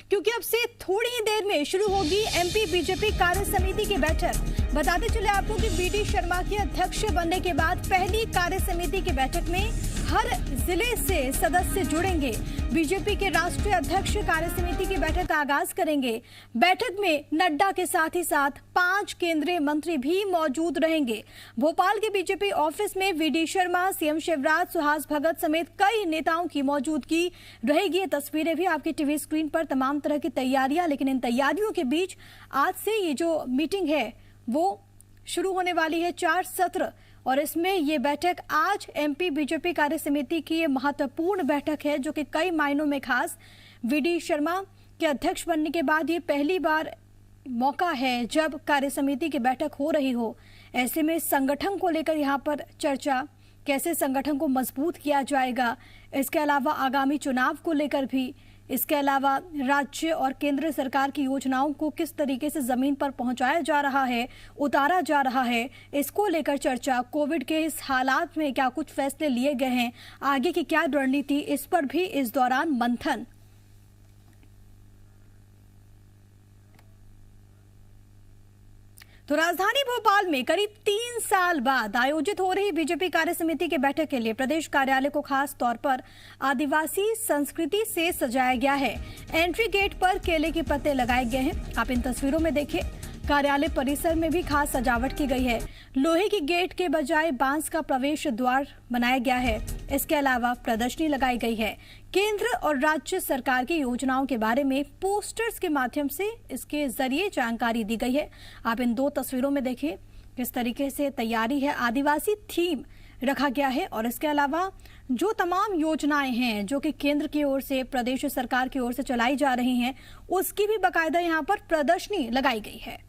क्योंकि अब से थोड़ी ही देर में शुरू होगी एमपी बीजेपी कार्य समिति की बैठक। बताते चले आपको कि बीडी शर्मा के अध्यक्ष बनने के बाद पहली कार्य समिति की बैठक में हर जिले से सदस्य जुड़ेंगे। बीजेपी के राष्ट्रीय अध्यक्ष कार्य समिति की बैठक का आगाज करेंगे। बैठक में नड्डा के साथ ही साथ 5 केंद्रीय मंत्री भी मौजूद रहेंगे। भोपाल के बीजेपी ऑफिस में वीडी शर्मा, सीएम शिवराज, सुहास भगत समेत कई नेताओं की मौजूदगी रहेगी। ये तस्वीरें भी आपकी टीवी स्क्रीन पर, तमाम तरह की तैयारियां। लेकिन इन तैयारियों के बीच आज से ये जो मीटिंग है वो शुरू होने वाली है 4 सत्र, और इसमें ये बैठक आज एमपी बीजेपी कार्य समिति की ये महत्वपूर्ण बैठक है जो कि कई मायनों में खास। वीडी शर्मा के अध्यक्ष बनने के बाद ये पहली बार मौका है जब कार्य समिति की बैठक हो रही हो। ऐसे में संगठन को लेकर यहाँ पर चर्चा, कैसे संगठन को मजबूत किया जाएगा, इसके अलावा आगामी चुनाव को लेकर भी, इसके अलावा राज्य और केंद्र सरकार की योजनाओं को किस तरीके से जमीन पर पहुंचाया जा रहा है, उतारा जा रहा है, इसको लेकर चर्चा। कोविड के इस हालात में क्या कुछ फैसले लिए गए हैं, आगे की क्या रणनीति, इस पर भी इस दौरान मंथन। तो राजधानी भोपाल में करीब 3 साल बाद आयोजित हो रही बीजेपी कार्य समिति की बैठक के लिए प्रदेश कार्यालय को खास तौर पर आदिवासी संस्कृति से सजाया गया है। एंट्री गेट पर केले के पत्ते लगाए गए हैं, आप इन तस्वीरों में देखिए। कार्यालय परिसर में भी खास सजावट की गई है। लोहे की गेट के बजाय बांस का प्रवेश द्वार बनाया गया है। इसके अलावा प्रदर्शनी लगाई गई है। केंद्र और राज्य सरकार की योजनाओं के बारे में पोस्टर्स के माध्यम से इसके जरिए जानकारी दी गई है। आप इन 2 तस्वीरों में देखिए किस तरीके से तैयारी है। आदिवासी थीम रखा गया है और इसके अलावा जो तमाम योजनाएं हैं जो कि केंद्र की ओर से, प्रदेश सरकार की ओर से चलाई जा रही हैं, उसकी भी बाकायदा यहाँ पर प्रदर्शनी लगाई गई है।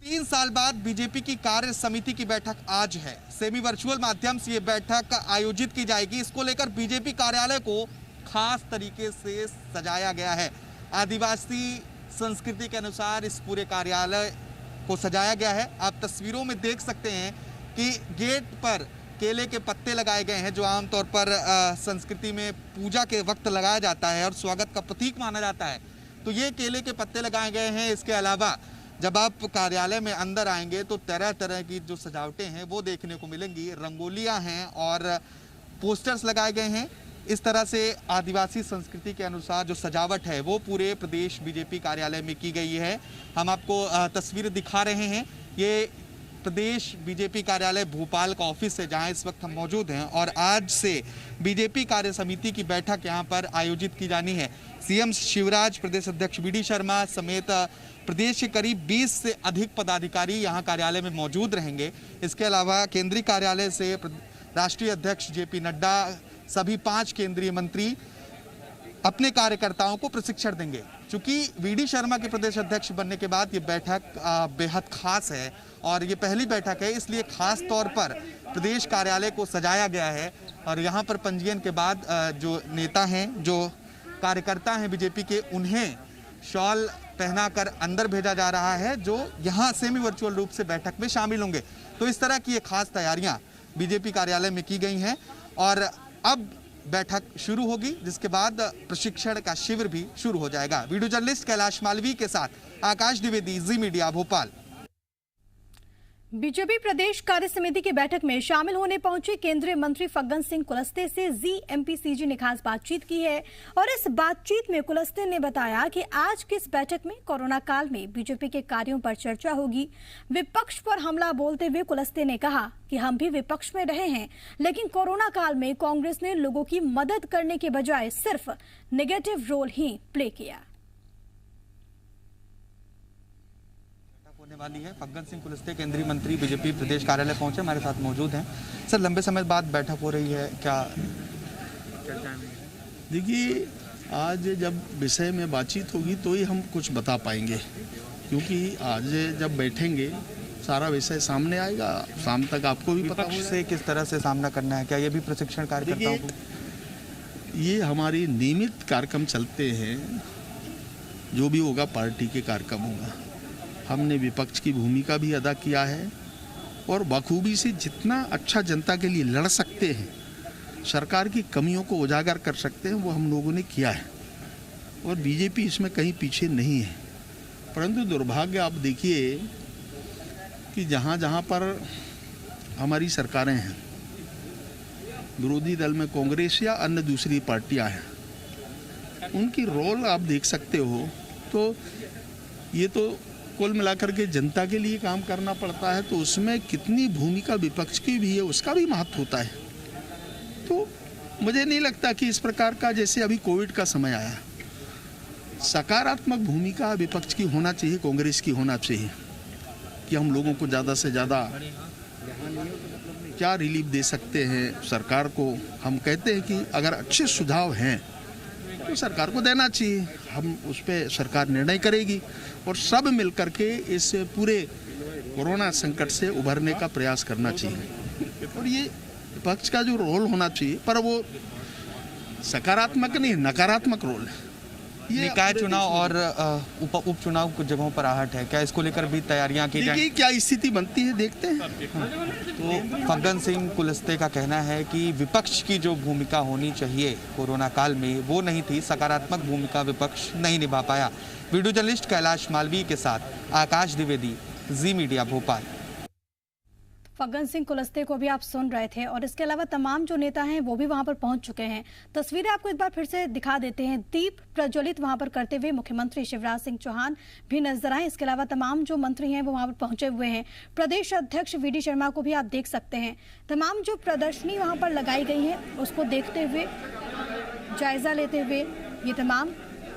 3 साल बाद बीजेपी की कार्य समिति की बैठक आज है। सेमी वर्चुअल माध्यम से ये बैठक आयोजित की जाएगी। इसको लेकर बीजेपी कार्यालय को खास तरीके से सजाया गया है। आदिवासी संस्कृति के अनुसार इस पूरे कार्यालय को सजाया गया है। आप तस्वीरों में देख सकते हैं कि गेट पर केले के पत्ते लगाए गए हैं जो आमतौर पर संस्कृति में पूजा के वक्त लगाया जाता है और स्वागत का प्रतीक माना जाता है। तो ये केले के पत्ते लगाए गए हैं। इसके अलावा जब आप कार्यालय में अंदर आएंगे तो तरह तरह की जो सजावटें हैं वो देखने को मिलेंगी। रंगोलियां हैं और पोस्टर्स लगाए गए हैं। इस तरह से आदिवासी संस्कृति के अनुसार जो सजावट है वो पूरे प्रदेश बीजेपी कार्यालय में की गई है। हम आपको तस्वीरें दिखा रहे हैं। ये प्रदेश बीजेपी कार्यालय भोपाल का ऑफिस है जहां इस वक्त हम मौजूद हैं और आज से बीजेपी कार्य समिति की बैठक यहां पर आयोजित की जानी है। सीएम शिवराज, प्रदेश अध्यक्ष वीडी शर्मा समेत प्रदेश के करीब 20 से अधिक पदाधिकारी यहां कार्यालय में मौजूद रहेंगे। इसके अलावा केंद्रीय कार्यालय से राष्ट्रीय अध्यक्ष जेपी नड्डा, सभी 5 केंद्रीय मंत्री अपने कार्यकर्ताओं को प्रशिक्षण देंगे। चूंकि वीडी शर्मा के प्रदेश अध्यक्ष बनने के बाद ये बैठक बेहद खास है और ये पहली बैठक है, इसलिए खास तौर पर प्रदेश कार्यालय को सजाया गया है। और यहाँ पर पंजीयन के बाद जो नेता हैं, जो कार्यकर्ता हैं बीजेपी के, उन्हें शॉल पहनाकर अंदर भेजा जा रहा है जो यहाँ सेमी वर्चुअल रूप से बैठक में शामिल होंगे। तो इस तरह की ये खास तैयारियां बीजेपी कार्यालय में की गई हैं और अब बैठक शुरू होगी जिसके बाद प्रशिक्षण का शिविर भी शुरू हो जाएगा। वीडियो जर्नलिस्ट कैलाश मालवी के साथ आकाश द्विवेदी, जी मीडिया, भोपाल। बीजेपी प्रदेश कार्य समिति की बैठक में शामिल होने पहुंचे केंद्रीय मंत्री फग्गन सिंह कुलस्ते से जीएमपीसीजी ने खास बातचीत की है और इस बातचीत में कुलस्ते ने बताया कि आज की इस बैठक में कोरोना काल में बीजेपी के कार्यों पर चर्चा होगी। विपक्ष पर हमला बोलते हुए कुलस्ते ने कहा कि हम भी विपक्ष में रहे हैं, लेकिन कोरोना काल में कांग्रेस ने लोगों की मदद करने के बजाय सिर्फ नेगेटिव रोल ही प्ले किया। होने वाली है। फग्गन सिंह कुलस्ते केंद्रीय मंत्री बीजेपी प्रदेश कार्यालय पहुंचे, हमारे साथ मौजूद हैं। सर, लंबे समय बाद बैठक हो रही है, क्या देखिए, आज जब विषय में बातचीत होगी तो ही हम कुछ बता पाएंगे, क्योंकि आज जब बैठेंगे सारा विषय सामने आएगा। शाम तक आपको भी पता होगा से किस तरह से सामना करना है। क्या ये भी प्रशिक्षण कार्यकर्ताओं को? ये हमारी नियमित कार्यक्रम चलते हैं, जो भी होगा पार्टी के कार्यक्रम होगा। हमने विपक्ष की भूमिका भी अदा किया है और बखूबी से जितना अच्छा जनता के लिए लड़ सकते हैं, सरकार की कमियों को उजागर कर सकते हैं, वो हम लोगों ने किया है। और बीजेपी इसमें कहीं पीछे नहीं है। परंतु दुर्भाग्य आप देखिए कि जहाँ जहाँ पर हमारी सरकारें हैं, विरोधी दल में कांग्रेस या अन्य दूसरी पार्टियां हैं, उनकी रोल आप देख सकते हो। तो ये तो कुल मिलाकर के जनता के लिए काम करना पड़ता है, तो उसमें कितनी भूमिका विपक्ष की भी है उसका भी महत्व होता है। तो मुझे नहीं लगता कि इस प्रकार का, जैसे अभी कोविड का समय आया, सकारात्मक भूमिका विपक्ष की होना चाहिए, कांग्रेस की होना चाहिए कि हम लोगों को ज़्यादा से ज़्यादा क्या रिलीफ दे सकते हैं सरकार को। हम कहते हैं कि अगर अच्छे सुझाव हैं तो सरकार को देना चाहिए, हम उस पर सरकार निर्णय करेगी और सब मिलकर के इस पूरे कोरोना संकट से उभरने का प्रयास करना चाहिए। और ये विपक्ष का जो रोल होना चाहिए, पर वो सकारात्मक नहीं, नकारात्मक रोल है। निकाय चुनाव और उपचुनाव कुछ जगहों पर आहट है, क्या इसको लेकर भी तैयारियां की जाएंगी? क्या स्थिति बनती है देखते हैं। तो फग्गन सिंह कुलस्ते का कहना है कि विपक्ष की जो भूमिका होनी चाहिए कोरोना काल में वो नहीं थी, सकारात्मक भूमिका विपक्ष नहीं निभा पाया। वीडियो जर्नलिस्ट कैलाश मालवीय के साथ आकाश द्विवेदी, जी मीडिया भोपाल। फग्गन सिंह कुलस्ते को भी आप सुन रहे थे और इसके अलावा तमाम जो नेता हैं वो भी वहां पर पहुंच चुके हैं। तस्वीरें आपको एक बार फिर से दिखा देते हैं। दीप प्रज्वलित वहां पर करते हुए मुख्यमंत्री शिवराज सिंह चौहान भी नजर आए। इसके अलावा तमाम जो मंत्री हैं वो वहां पर पहुंचे हुए हैं। प्रदेश अध्यक्ष वीडी शर्मा को भी आप देख सकते हैं। तमाम जो प्रदर्शनी वहां पर लगाई गई है उसको देखते हुए, जायजा लेते हुए ये तमाम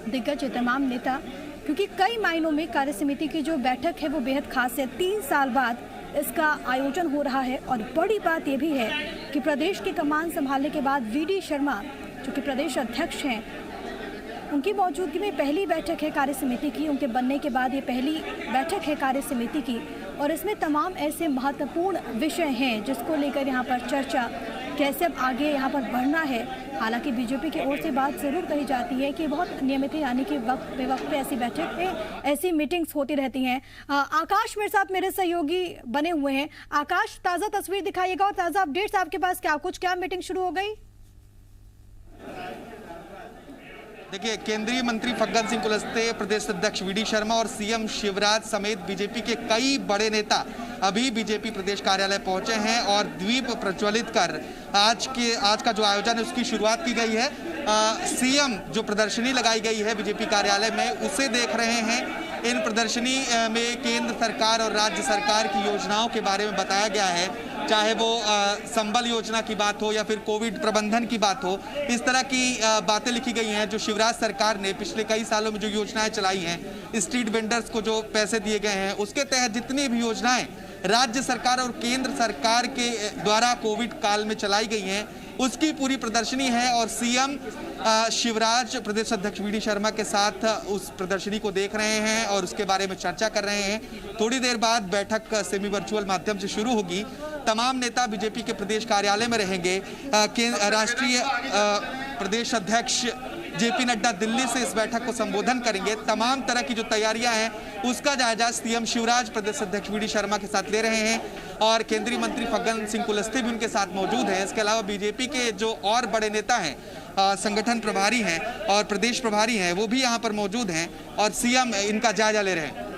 दिग्गज, ये तमाम नेता, क्योंकि कई मायनों में कार्य समिति की जो बैठक है वो बेहद खास है। 3 साल बाद इसका आयोजन हो रहा है और बड़ी बात यह भी है कि प्रदेश की कमान संभालने के बाद वीडी शर्मा जो कि प्रदेश अध्यक्ष हैं, उनकी मौजूदगी में पहली बैठक है कार्य समिति की। उनके बनने के बाद ये पहली बैठक है कार्य समिति की और इसमें तमाम ऐसे महत्वपूर्ण विषय हैं जिसको लेकर यहाँ पर चर्चा, कैसे अब आगे यहाँ पर बढ़ना है। हालांकि बीजेपी की ओर से बात जरूर कही जाती है कि बहुत नियमित है, यानी कि वक्त पे वक्त पे ऐसी बैठक पे ऐसी मीटिंग्स होती रहती हैं। आकाश मेरे साथ मेरे सहयोगी बने हुए हैं। आकाश, ताज़ा तस्वीर दिखाइएगा और ताज़ा अपडेट्स आपके पास क्या मीटिंग शुरू हो गई? देखिए, केंद्रीय मंत्री फग्गन सिंह कुलस्ते, प्रदेश अध्यक्ष वीडी शर्मा और सीएम शिवराज समेत बीजेपी के कई बड़े नेता अभी बीजेपी प्रदेश कार्यालय पहुंचे हैं और दीप प्रज्वलित कर आज का जो आयोजन है उसकी शुरुआत की गई है। सीएम जो प्रदर्शनी लगाई गई है बीजेपी कार्यालय में उसे देख रहे हैं। इन प्रदर्शनी में केंद्र सरकार और राज्य सरकार की योजनाओं के बारे में बताया गया है, चाहे वो संबल योजना की बात हो या फिर कोविड प्रबंधन की बात हो। इस तरह की बातें लिखी गई हैं जो शिवराज सरकार ने पिछले कई सालों में जो योजनाएं चलाई हैं, स्ट्रीट वेंडर्स को जो पैसे दिए गए हैं उसके तहत जितनी भी योजनाएं राज्य सरकार और केंद्र सरकार के द्वारा कोविड काल में चलाई गई हैं उसकी पूरी प्रदर्शनी है। और सीएम शिवराज प्रदेश अध्यक्ष वीडी शर्मा के साथ उस प्रदर्शनी को देख रहे हैं और उसके बारे में चर्चा कर रहे हैं। थोड़ी देर बाद बैठक सेमी वर्चुअल माध्यम से शुरू होगी। तमाम नेता बीजेपी के प्रदेश कार्यालय में रहेंगे। राष्ट्रीय प्रदेश अध्यक्ष जेपी नड्डा दिल्ली से इस बैठक को संबोधन करेंगे। तमाम तरह की जो तैयारियां हैं उसका जायजा सीएम शिवराज प्रदेश अध्यक्ष वीडी शर्मा के साथ ले रहे हैं और केंद्रीय मंत्री फग्गन सिंह कुलस्ते भी उनके साथ मौजूद हैं। इसके अलावा बीजेपी के जो और बड़े नेता हैं, संगठन प्रभारी हैं और प्रदेश प्रभारी हैं, वो भी यहाँ पर मौजूद हैं और सीएम इनका जायजा ले रहे हैं।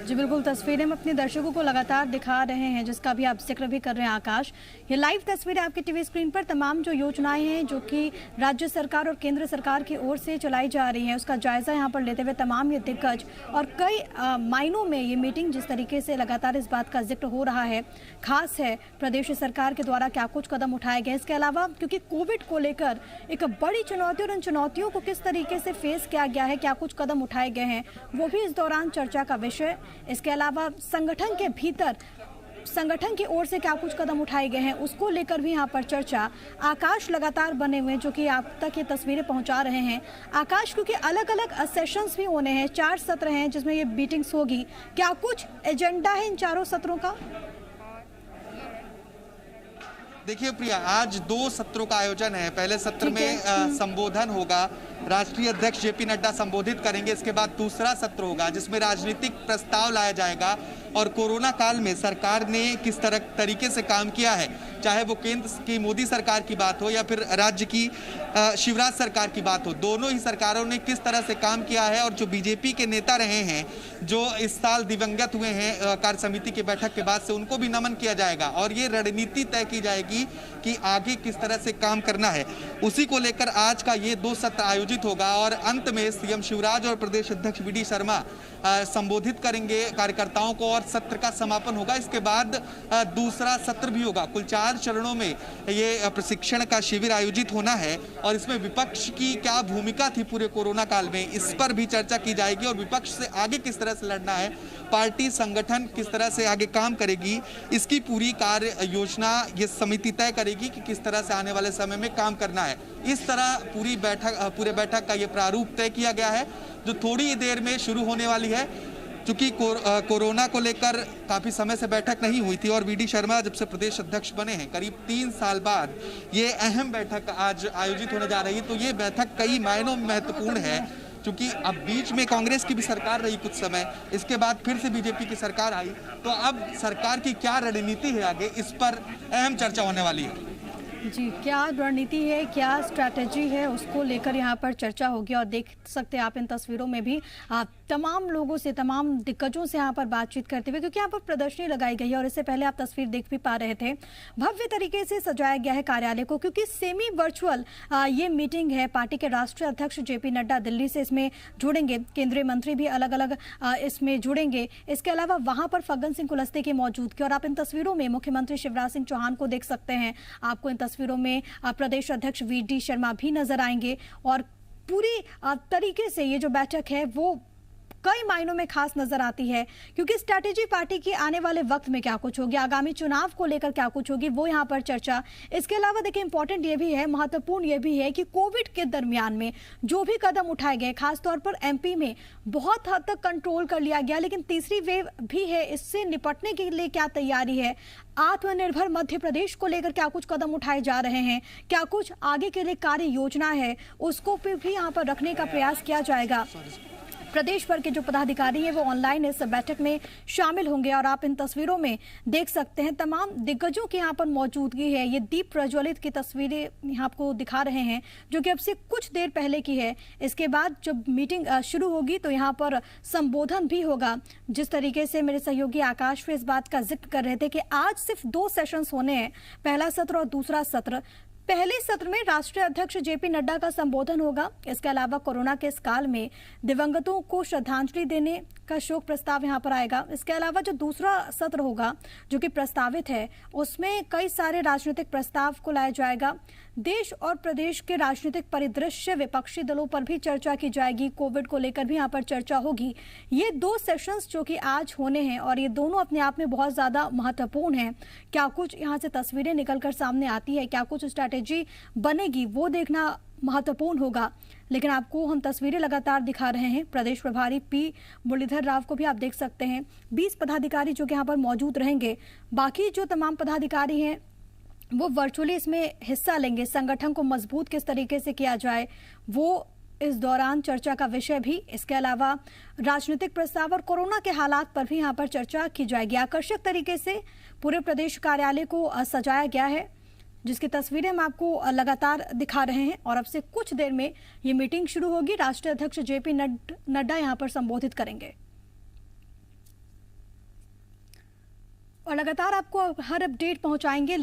जी बिल्कुल, तस्वीरें हम अपने दर्शकों को लगातार दिखा रहे हैं जिसका भी आप जिक्र भी कर रहे हैं आकाश। ये लाइव तस्वीरें आपके टीवी स्क्रीन पर तमाम जो योजनाएं हैं जो कि राज्य सरकार और केंद्र सरकार की ओर से चलाई जा रही हैं उसका जायजा यहां पर लेते हुए तमाम ये दिग्गज और कई मायनों में ये मीटिंग जिस तरीके से लगातार इस बात का जिक्र हो रहा है, खास है प्रदेश सरकार के द्वारा क्या कुछ कदम उठाए गए। इसके अलावा क्योंकि कोविड को लेकर एक बड़ी चुनौती और उन चुनौतियों को किस तरीके से फेस किया गया है, क्या कुछ कदम उठाए गए हैं, वो भी इस दौरान चर्चा का विषय। इसके अलावा संगठन के भीतर संगठन की ओर से क्या कुछ कदम उठाए गए हैं उसको लेकर भी यहाँ पर चर्चा। आकाश लगातार बने हुए हैं जो कि आप तक ये तस्वीरें पहुंचा रहे हैं। आकाश, क्योंकि अलग अलग सेशंस भी होने हैं, 4 सत्र हैं जिसमें ये मीटिंग्स होगी, क्या कुछ एजेंडा है इन चारों सत्रों का? देखिए प्रिया, आज 2 सत्रों का आयोजन है। पहले सत्र में संबोधन होगा, राष्ट्रीय अध्यक्ष जेपी नड्डा संबोधित करेंगे। इसके बाद दूसरा सत्र होगा जिसमें राजनीतिक प्रस्ताव लाया जाएगा और कोरोना काल में सरकार ने किस तरीके से काम किया है, चाहे वो केंद्र की मोदी सरकार की बात हो या फिर राज्य की शिवराज सरकार की बात हो, दोनों ही सरकारों ने किस तरह से काम किया है। और जो बीजेपी के नेता रहे हैं, जो इस साल दिवंगत हुए हैं कार्य समिति की बैठक के बाद से, उनको भी नमन किया जाएगा और ये रणनीति तय की जाएगी कि आगे किस तरह से काम करना है। उसी को लेकर आज का ये 2 सत्र आयोजित होगा और अंत में सीएम शिवराज और प्रदेश अध्यक्ष वी.डी. शर्मा संबोधित करेंगे कार्यकर्ताओं को और सत्र का समापन होगा। इसके बाद दूसरा सत्र भी होगा। कुल 4 चरणों में ये प्रशिक्षण का शिविर आयोजित होना है और इसमें विपक्ष की क्या भूमिका थी पूरे कोरोना काल में, इस पर भी चर्चा की जाएगी और विपक्ष से आगे किस तरह से लड़ना है, पार्टी संगठन किस तरह से आगे काम करेगी, इसकी पूरी कार्य योजना ये समिति तय करेगी कि किस तरह से आने वाले समय में काम करना है। इस तरह पूरे बैठक का ये प्रारूप तय किया गया है, जो थोड़ी ही देर में शुरू होने वाली है। क्योंकि कोरोना को लेकर काफ़ी समय से बैठक नहीं हुई थी और वी.डी. शर्मा जब से प्रदेश अध्यक्ष बने हैं, करीब 3 साल बाद ये अहम बैठक आज आयोजित होने जा रही है। तो ये बैठक कई मायनों में महत्वपूर्ण है, क्योंकि अब बीच में कांग्रेस की भी सरकार रही कुछ समय, इसके बाद फिर से बीजेपी की सरकार आई, तो अब सरकार की क्या रणनीति है आगे, इस पर अहम चर्चा होने वाली है। जी, क्या रणनीति है, क्या स्ट्रैटेजी है, उसको लेकर यहाँ पर चर्चा होगी। और देख सकते हैं आप इन तस्वीरों में भी तमाम लोगों से, तमाम दिग्गजों से यहाँ पर बातचीत करते हुए, क्योंकि यहाँ पर प्रदर्शनी लगाई गई है और इससे पहले आप तस्वीर देख भी पा रहे थे। भव्य तरीके से सजाया गया है कार्यालय को, क्योंकि सेमी वर्चुअल ये मीटिंग है। पार्टी के राष्ट्रीय अध्यक्ष जेपी नड्डा दिल्ली से इसमें जुड़ेंगे, केंद्रीय मंत्री भी अलग अलग इसमें जुड़ेंगे। इसके अलावा वहाँ पर फग्गन सिंह कुलस्ते की मौजूदगी, और आप इन तस्वीरों में मुख्यमंत्री शिवराज सिंह चौहान को देख सकते हैं। आपको इन तस्वीरों में प्रदेश अध्यक्ष वी.डी. शर्मा भी नजर आएंगे और पूरी तरीके से ये जो बैठक है वो कई मायनों में खास नजर आती है, क्योंकि स्ट्रैटेजी पार्टी की आने वाले वक्त में क्या कुछ होगी, आगामी चुनाव को लेकर क्या कुछ होगी, वो यहाँ पर चर्चा। इसके अलावा देखिए इंपॉर्टेंट ये भी है, महत्वपूर्ण ये भी है कि कोविड के दरमियान में जो भी कदम उठाए गए, खासतौर पर एमपी में बहुत हद तक कंट्रोल कर लिया गया, लेकिन तीसरी वेव भी है, इससे निपटने के लिए क्या तैयारी है, आत्मनिर्भर मध्य प्रदेश को लेकर क्या कुछ कदम उठाए जा रहे हैं, क्या कुछ आगे के लिए कार्य योजना है, उसको भी यहाँ पर रखने का प्रयास किया जाएगा। प्रदेश भर के जो पदाधिकारी हैं वो ऑनलाइन इस बैठक में शामिल होंगे और आप इन तस्वीरों में देख सकते हैं तमाम दिग्गजों की यहाँ पर मौजूदगी है। ये दीप प्रज्वलित की तस्वीरें यहाँ आपको दिखा रहे हैं, जो कि अब से कुछ देर पहले की है। इसके बाद जब मीटिंग शुरू होगी तो यहाँ पर संबोधन भी होगा। जिस तरीके से मेरे सहयोगी आकाश भी इस बात का जिक्र कर रहे थे कि आज सिर्फ 2 सेशंस होने हैं, पहला सत्र और दूसरा सत्र। पहले सत्र में राष्ट्रीय अध्यक्ष जेपी नड्डा का संबोधन होगा। इसके अलावा कोरोना के इस काल में दिवंगतों को श्रद्धांजलि देने का शोक प्रस्ताव यहां पर आएगा। इसके अलावा जो दूसरा सत्र होगा जो कि प्रस्तावित है, उसमें कई सारे राजनीतिक प्रस्ताव को लाया जाएगा। देश और प्रदेश के राजनीतिक परिदृश्य, विपक्षी दलों पर भी चर्चा की जाएगी, कोविड को लेकर भी यहाँ पर चर्चा होगी। ये 2 सेशंस जो कि आज होने हैं और ये दोनों अपने आप में बहुत ज्यादा महत्वपूर्ण हैं। क्या कुछ यहाँ से तस्वीरें निकलकर सामने आती है, क्या कुछ स्ट्रैटेजी बनेगी, वो देखना महत्वपूर्ण होगा। लेकिन आपको हम तस्वीरें लगातार दिखा रहे हैं। प्रदेश प्रभारी पी मुरलीधर राव को भी आप देख सकते हैं। 20 पदाधिकारी जो कि यहाँ पर मौजूद रहेंगे। बाकी जो तमाम पदाधिकारी हैं वो वर्चुअली इसमें हिस्सा लेंगे। संगठन को मजबूत किस तरीके से किया जाए वो इस दौरान चर्चा का विषय भी। इसके अलावा राजनीतिक प्रस्ताव और कोरोना के हालात पर भी यहाँ पर चर्चा की जाएगी। आकर्षक तरीके से पूरे प्रदेश कार्यालय को सजाया गया है, जिसकी तस्वीरें हम आपको लगातार दिखा रहे हैं। और अब से कुछ देर में ये मीटिंग शुरू होगी। राष्ट्रीय अध्यक्ष जेपी नड्डा यहाँ पर संबोधित करेंगे और लगातार आपको हर अपडेट पहुंचाएंगे।